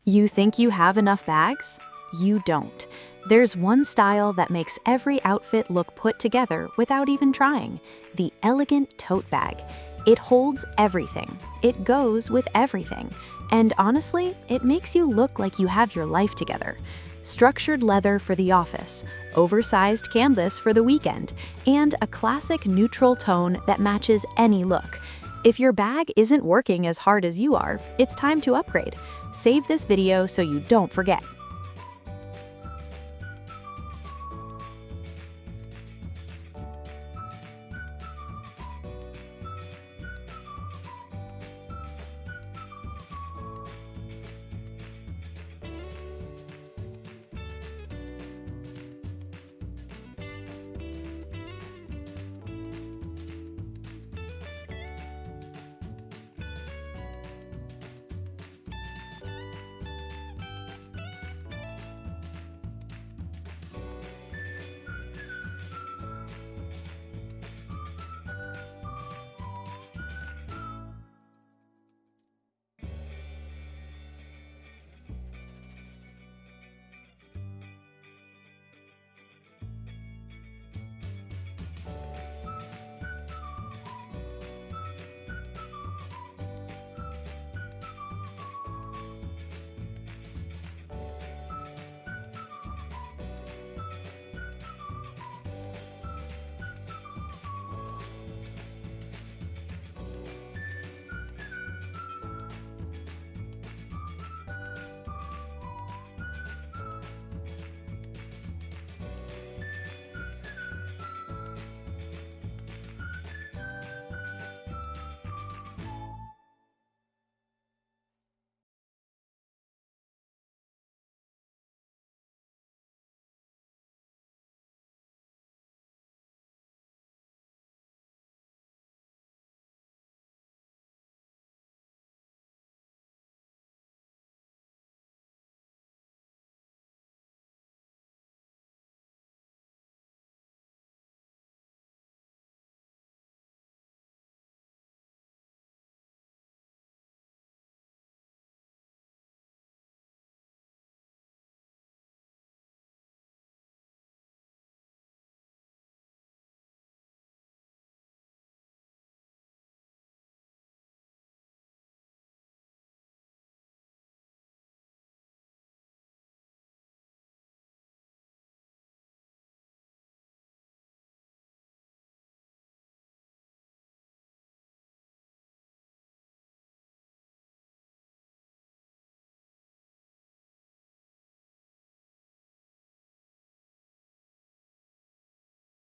You think you have enough bags? You don't. There's one style that makes every outfit look put together without even trying: the elegant tote bag. It holds everything. It goes with everything. And honestly, it makes you look like you have your life together. Structured leather for the office, oversized canvas for the weekend, and a classic neutral tone that matches any look. If your bag isn't working as hard as you are, it's time to upgrade. Save this video so you don't forget.